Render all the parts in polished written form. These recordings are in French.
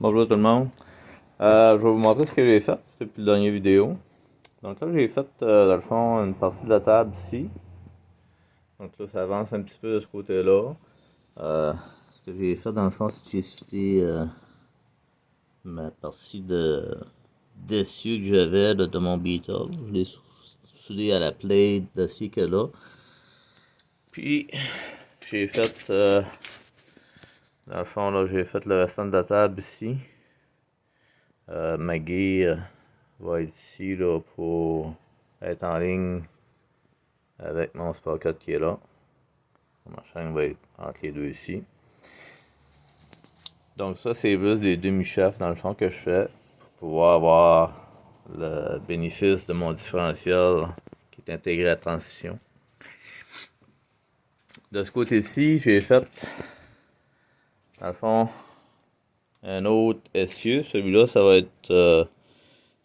Bonjour tout le monde. Je vais vous montrer ce que j'ai fait depuis la dernière vidéo. Donc là, j'ai fait, dans le fond, une partie de la table ici. Donc là, ça avance un petit peu de ce côté-là. Ce que j'ai fait, dans le fond, c'est que j'ai soudé ma partie de d'essieu que j'avais de mon Beetle. Je l'ai soudé à la plate d'acier que là. Puis, j'ai fait, dans le fond, là, j'ai fait le restant de la table ici. Ma guille va être ici là, pour être en ligne avec mon sprocket qui est là. Ma chaîne va être entre les deux ici. Donc ça, c'est juste des demi-chefs dans le fond que je fais pour pouvoir avoir le bénéfice de mon différentiel qui est intégré à la transition. De ce côté-ci, j'ai fait, dans le fond, un autre essieu. Celui-là, ça va être...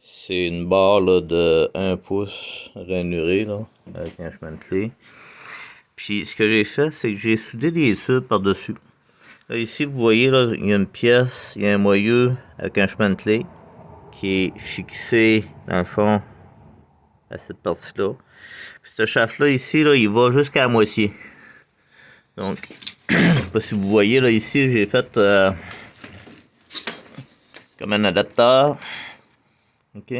c'est une barre là, de 1 pouce rainurée là, avec un chemin de clé. Puis ce que j'ai fait, c'est que j'ai soudé des suds par-dessus. Là, ici, vous voyez, là, il y a une pièce, il y a un moyeu avec un chemin de clé qui est fixé, dans le fond, à cette partie-là. Ce shaft-là, ici, là, il va jusqu'à la moitié. Donc, je sais pas si vous voyez, là, ici, j'ai fait comme un adapteur. OK?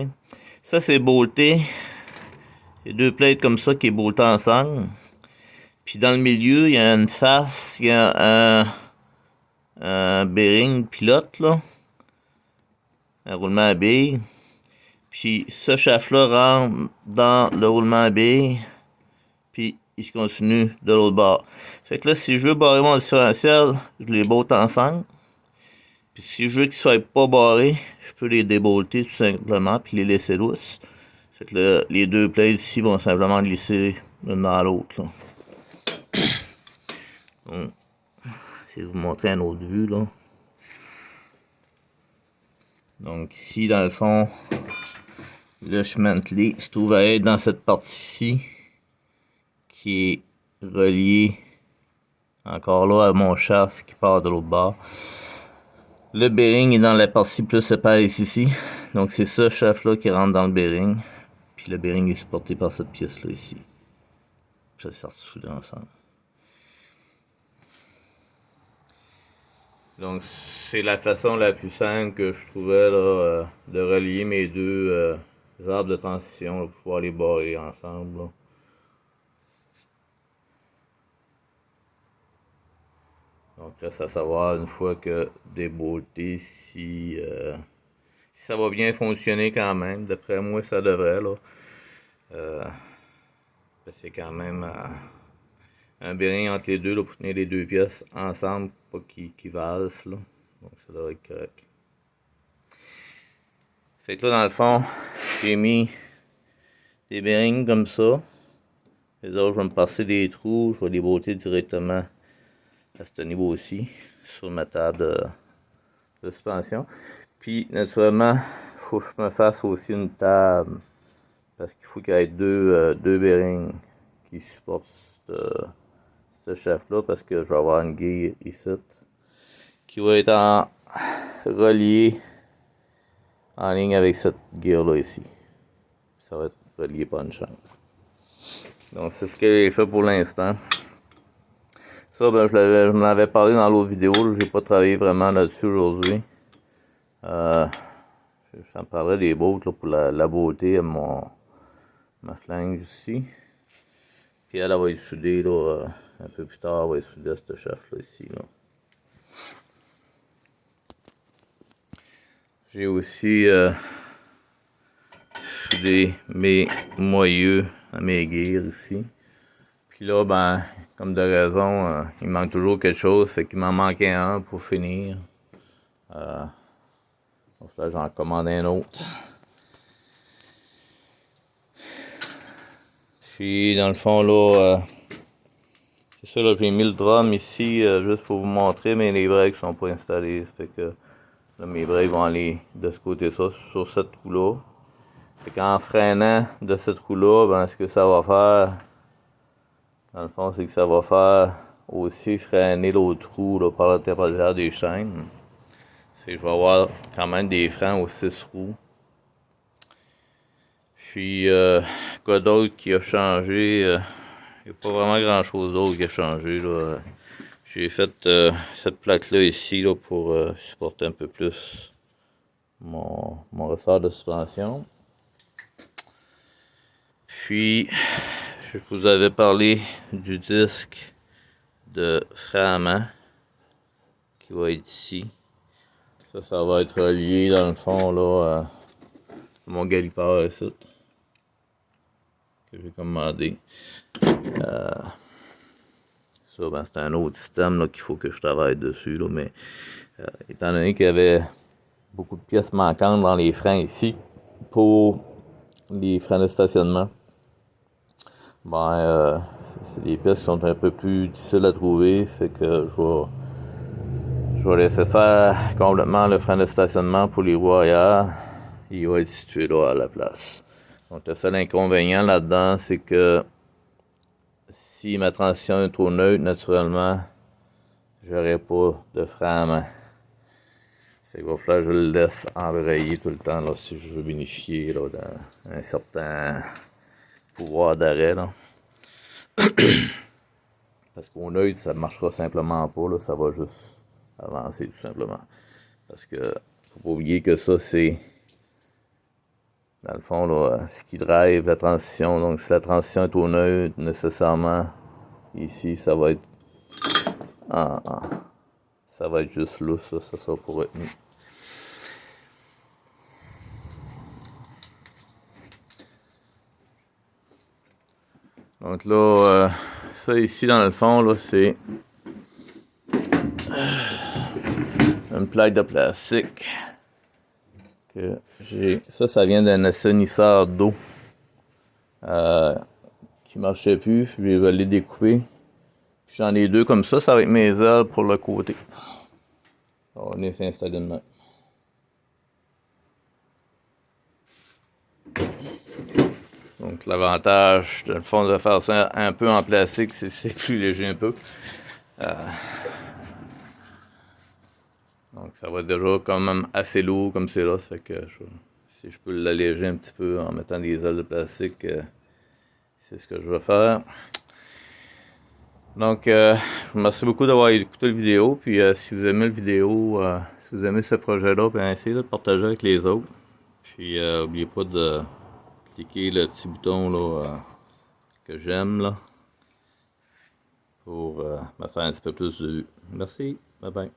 Ça, c'est bolté. Il y a deux plates comme ça qui est bolté ensemble. Puis dans le milieu, il y a une face, il y a un bearing pilote, là. Un roulement à billes. Puis ce shaft-là rentre dans le roulement à billes. Puis il se continue de l'autre bord. Fait que là, si je veux barrer mon différentiel, je les bolte ensemble. Puis si je veux qu'ils ne soient pas barrés, je peux les débolter tout simplement puis les laisser lousses. Fait que là, les deux plates ici vont simplement glisser l'une dans l'autre. Donc, je vais vous montrer une autre vue là. Donc ici, dans le fond, le chemin de clé se trouve à être dans cette partie-ci qui est reliée encore là à mon shaft qui part de l'autre bord. Le bearing est dans la partie plus séparée ici. Donc c'est ce shaft-là qui rentre dans le bearing. Puis le bearing est supporté par cette pièce-là ici. Ça sert soudé ensemble. Donc c'est la façon la plus simple que je trouvais là, de relier mes deux arbres de transition là, pour pouvoir les barrer ensemble. Là. Donc reste à savoir une fois que débolté si ça va bien fonctionner quand même. D'après moi ça devrait là. C'est quand même un bearing entre les deux là, pour tenir les deux pièces ensemble, pas qu'ils valsent là. Donc ça devrait être correct. Fait que là dans le fond, j'ai mis des bearings comme ça. Les autres, je vais me passer des trous, je vais les botter directement à ce niveau-ci, sur ma table de suspension. Puis naturellement, il faut que je me fasse aussi une table, parce qu'il faut qu'il y ait deux bearings qui supportent ce shaft-là, parce que je vais avoir une guille ici, qui va être reliée en ligne avec cette guille-là ici. Ça va être relié par une chaîne. Donc c'est ce que j'ai fait pour l'instant. Ça, ben, je m'en avais parlé dans l'autre vidéo, j'ai pas travaillé vraiment là-dessus aujourd'hui. J'en parlerai des bottes pour la beauté de ma flingue ici. Puis elle va être soudée là, un peu plus tard, elle va être soudée à ce shaft-là ici. Là. J'ai aussi soudé mes moyeux à mes gears ici. Puis là, ben, comme de raison, il manque toujours quelque chose, fait qu'il m'en manquait un pour finir. Donc là, j'en commande un autre. Puis, dans le fond, là, c'est ça, là, j'ai mis le drum ici, juste pour vous montrer, mais les breaks sont pas installés. Fait que, là, mes breaks vont aller de ce côté-là, sur cette roue-là. Fait qu'en freinant de cette roue-là, ben, ce que ça va faire, dans le fond, c'est que ça va faire aussi freiner l'autre roue, là, par l'intermédiaire des chaînes. Je vais avoir quand même des freins aux 6 roues. Puis, quoi d'autre qui a changé? Il n'y a pas vraiment grand chose d'autre qui a changé, là. J'ai fait cette plaque-là ici là, pour supporter un peu plus mon ressort de suspension. Puis, je vous avais parlé du disque de frein à main qui va être ici. Ça va être relié dans le fond là, à mon galipeur ici que j'ai commandé. Ça, ben, c'est un autre système qu'il faut que je travaille dessus, là, mais étant donné qu'il y avait beaucoup de pièces manquantes dans les freins ici pour les freins de stationnement, ben, c'est des pièces qui sont un peu plus difficiles à trouver, fait que je vais laisser faire complètement le frein de stationnement pour les roues arrière. Il va être situé là à la place. Donc le seul inconvénient là-dedans, c'est que si ma transition est trop neutre, naturellement, j'aurai pas de frein à main. Fait qu'il va falloir que je le laisse embrayer tout le temps là, si je veux bénéficier là, d'un certain pouvoir d'arrêt. Parce qu'au neutre, ça ne marchera simplement pas, là, ça va juste avancer tout simplement. Parce que faut pas oublier que ça, c'est dans le fond là, ce qui drive la transition. Donc si la transition est au neutre, nécessairement, ici, ça va être ça va être juste là, ça sera pour retenir. Donc là, ça ici dans le fond, là, c'est une plaque de plastique que j'ai. Ça vient d'un assainisseur d'eau qui marchait plus. Je vais les découper. Puis j'en ai deux comme ça va être mes ailes pour le côté. On va les installer de même. Donc l'avantage, dans le fond, de faire ça un peu en plastique, c'est plus léger un peu. Donc ça va être déjà quand même assez lourd comme c'est là. Fait que si je peux l'alléger un petit peu en mettant des ailes de plastique, c'est ce que je vais faire. Donc je vous remercie beaucoup d'avoir écouté la vidéo. Puis si vous aimez la vidéo, si vous aimez ce projet-là, bien essayez de le partager avec les autres. Puis n'oubliez pas de cliquer le petit bouton là, que j'aime là, pour me faire un petit peu plus de vues. Merci, bye bye.